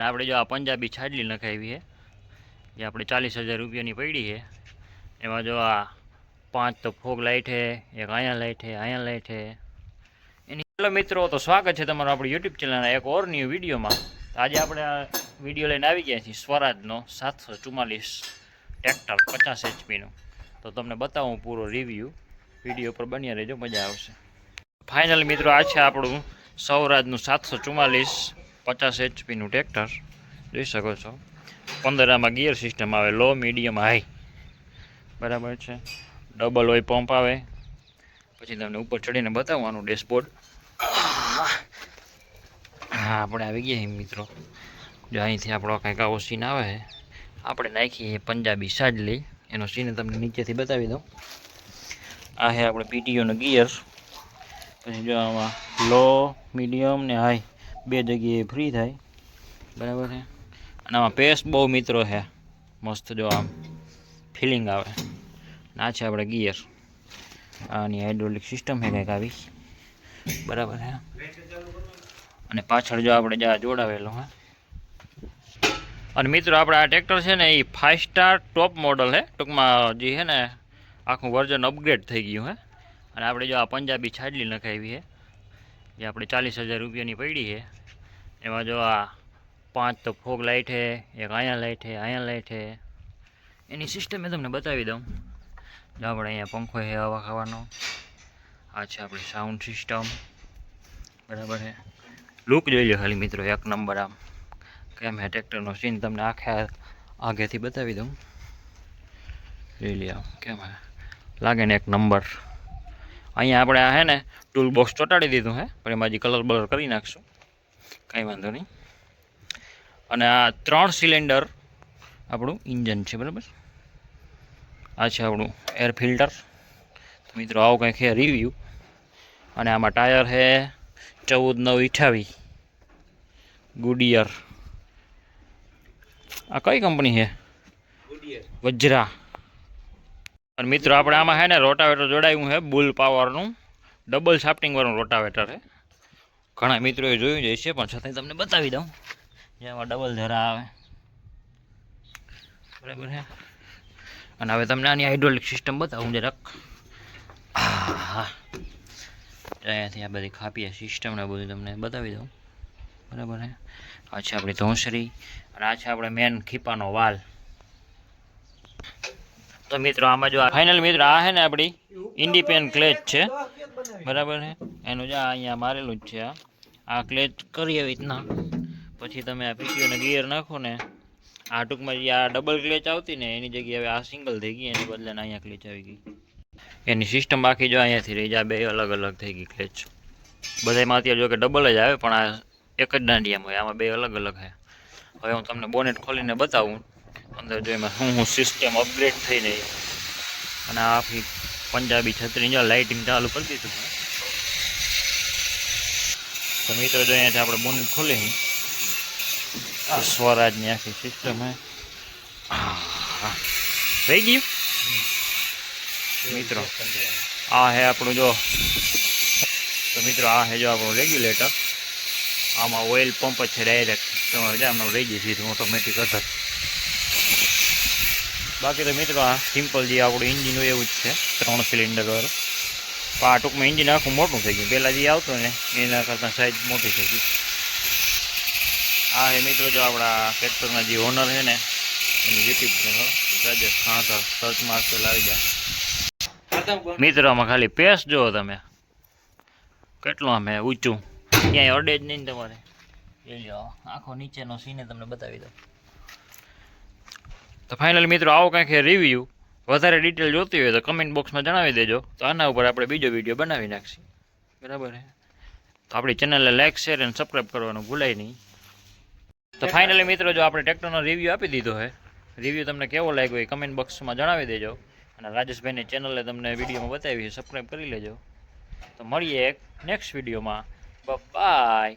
આપણે જો આ પંજાબી છાજલી નખાવી છે જે આપણે 40,000 રૂપિયાની પડી છે। એમાં જો આ 5 તો ફોગ લાઇટ છે, એક અહીંયા લાઇટ છે, અહીંયા લાઇટ છે એની। હેલો મિત્રો, તો સ્વાગત છે તમારું આપણી યુટ્યુબ ચેનલના એક ઓર ન્યૂ વિડીયોમાં। આજે આપણે આ વિડીયો લઈને આવી ગયા છીએ સ્વરાજનો 744 ટ્રેક્ટર 50 HP નું। તો તમને બતાવું પૂરો રિવ્યૂ, વિડીયો પર બન્યા રહેજો, મજા આવશે। ફાઇનલ મિત્રો, આ છે આપણું સ્વરાજનું 744 50 HP નું ટ્રેક્ટર। જોઈ શકો છો 15 આમાં ગિયર સિસ્ટમ આવે, લો, મીડિયમ, હાઈ, બરાબર છે। ડબલ ઓય પંપ આવે। પછી તમને ઉપર ચડીને બતાવવાનું ડેશબોર્ડ। હા, આપણે આવી ગયા મિત્રો। જો અહીંથી આપણો કંઈક આવો સીન આવે છે। આપણે નાખીએ પંજાબી સાજલી, એનો સીન તમને નીચેથી બતાવી દઉં। આ છે આપણે પીટીઓનો ગિયર। પછી જો આમાં લો, મીડિયમ ને હાઈ બે જગ્યાએ ફ્રી થાય, બરાબર છે। અને આમાં પેસ બહુ મિત્રો છે મસ્ત, જો આમ ફિલિંગ આવે। આ છે આપણે ગિયર, આની હાઇડ્રોલિક સિસ્ટમ છે કંઈક આવી, બરાબર છે। અને પાછળ જો આપણે જ્યાં જોડાવેલો હે। અને મિત્રો આપણે આ ટ્રેક્ટર છે ને એ 5 સ્ટાર ટોપ મોડલ છે, ટૂંકમાં જે છે ને આખું વર્ઝન અપગ્રેડ થઈ ગયું છે। અને આપણે જો આ પંજાબી છાજલી નખાવી છે જે આપણે 40,000 રૂપિયાની પડી છે। એમાં જો આ 5 તો ફોગ લાઇટ છે, એક અહીંયા લાઇટ છે, અહીંયા લાઇટ છે એની સિસ્ટમ મેં તમને બતાવી દઉં। જો આપણે અહીંયા પંખો છે હવા ખાવાનો। આ છે આપણી સાઉન્ડ સિસ્ટમ, બરાબર છે। લુક જોઈ લો ખાલી મિત્રો, એક નંબર। આમ કેમ હે ટ્રેક્ટરનો સીન તમને આખા આગેથી બતાવી દઉં, જોઈ લો આમ કેમ હે, લાગે ને એક નંબર। અહીંયા આપણે આ છે ને ટૂલ બોક્સ ચોંટાડી દીધું છે, પણ એમાં હજી કલર બલર કરી નાખશું, કંઈ વાંધો નહીં। અને આ 3 સિલિન્ડર આપણું ઇન્જન છે, બરાબર। આ છે આપણું એર ફિલ્ટર। તો મિત્રો આવું કંઈક છે રિવ્યૂ। અને આમાં ટાયર છે 14/9/28 ગુડિયર। આ કઈ કંપની છે? વજ્રા। અને મિત્રો આપણે આમાં છે ને રોટાવેટર જોડાયું છે બુલ પાવરનું, ડબલ શાફ્ટિંગ વાળું રોટાવેટર છે। ઘણા મિત્રોએ જોયું જ છે, પણ છતાંય તમને બતાવી દઉં, જેમાં ડબલ ધરા આવે, બરાબર છે। અને હવે તમને આની હાઇડ્રોલિક સિસ્ટમ બતાવું જરાક। હા, અહીંયાથી આ બધી ખાપીએ સિસ્ટમ ને બધું તમને બતાવી દઉં, બરાબર છે। આ છે આપણી ધોંસરી, અને આ છે આપણે મેન ખીપાનો વાલ। તો મિત્રો આમાં જો ફાઇનલ મિત્રો આ છે ને આપણી ઇન્ડિપેન્ડન્ટ ક્લેચ છે, બરાબર છે। એનું જ અહીંયા મારેલું જ છે। આ ક્લેચ કરી એવી રીતના, પછી તમે આ પીટીઓને ગિયર નાખો ને, આ ટૂંકમાં જે આ ડબલ ક્લેચ આવતી ને એની જગ્યાએ હવે આ સિંગલ થઈ ગઈ, એની બદલે અહીંયા ક્લેચ આવી ગઈ। એની સિસ્ટમ બાકી જો અહીંયાથી રહી જાય, બે અલગ અલગ થઈ ગઈ ક્લેચ। બધામાં અત્યારે જો કે ડબલ જ આવે, પણ આ એક જ દાંડિયામાં હોય, આમાં બે અલગ અલગ છે। હવે હું તમને બોનેટ ખોલીને બતાવું અંદર જો એમાં શું સિસ્ટમ અપગ્રેડ થઈને। અને આ આખી પંજાબી છત્રી જો લાઇટિંગ ચાલુ કરી દીધું છે। તો મિત્રો જો અહીંયાથી આપણે બોનેટ ખોલી, આ સ્વરાજની આખી સિસ્ટમ છે। થઈ ગયું મિત્રો, આ હે આપણું જો, તો મિત્રો આ હે જો આપણું રેગ્યુલેટર। આમાં ઓઇલ પંપ જ છે ડાયરેક્ટ, તમારે જામનું રહી ગઈ સીધું ઓટોમેટિક અધર। બાકી તો મિત્રો આ સિમ્પલ જે આપણું ઇન્જિન હોય એવું જ છે, 3 સિલિન્ડર વાળું। આ ટૂંકમાં ઇન્જિન આખું મોટું થઈ ગયું, પહેલાં જે આવતું ને એના કરતાં સાઇઝ મોટી થઈ ગઈ। આ હે મિત્રો જો આપણા ટ્રેક્ટરના જે ઓનર છે ને એની યુટ્યુબ ચેનલ રાજેશ ખાણકર, સર્ચ મારશો લાવી જાય મિત્રો। આમાં ખાલી પેસ જુઓ તમે, કેટલું આમ ઊંચું, ક્યાંય અડે જ નહીં તમારે। એ લો આખો નીચેનો સીને તમને બતાવી દઉં। તો ફાઇનલ મિત્રો આવો કંઈક રિવ્યૂ। વધારે ડિટેલ જોતી હોય તો કમેન્ટ બોક્સમાં જણાવી દેજો, તો આના ઉપર આપણે બીજો વિડીયો બનાવી નાખીએ, બરાબર છે। તો આપણી ચેનલને લાઇક, શેર અને સબસ્ક્રાઈબ કરવાનું ભૂલાય નહીં। તો ફાઇનલી મિત્રો જો આપણે ટ્રેક્ટરનો રિવ્યૂ આપી દીધો છે, રિવ્યૂ તમને કેવો લાગ્યો એ કમેન્ટ બોક્સમાં જણાવી દેજો। અને રાજેશભાઈની ચેનલે તમને વિડીયોમાં બતાવી છે, સબસ્ક્રાઈબ કરી લેજો। તો મળીએ એક નેક્સ્ટ વિડીયોમાં, બાય।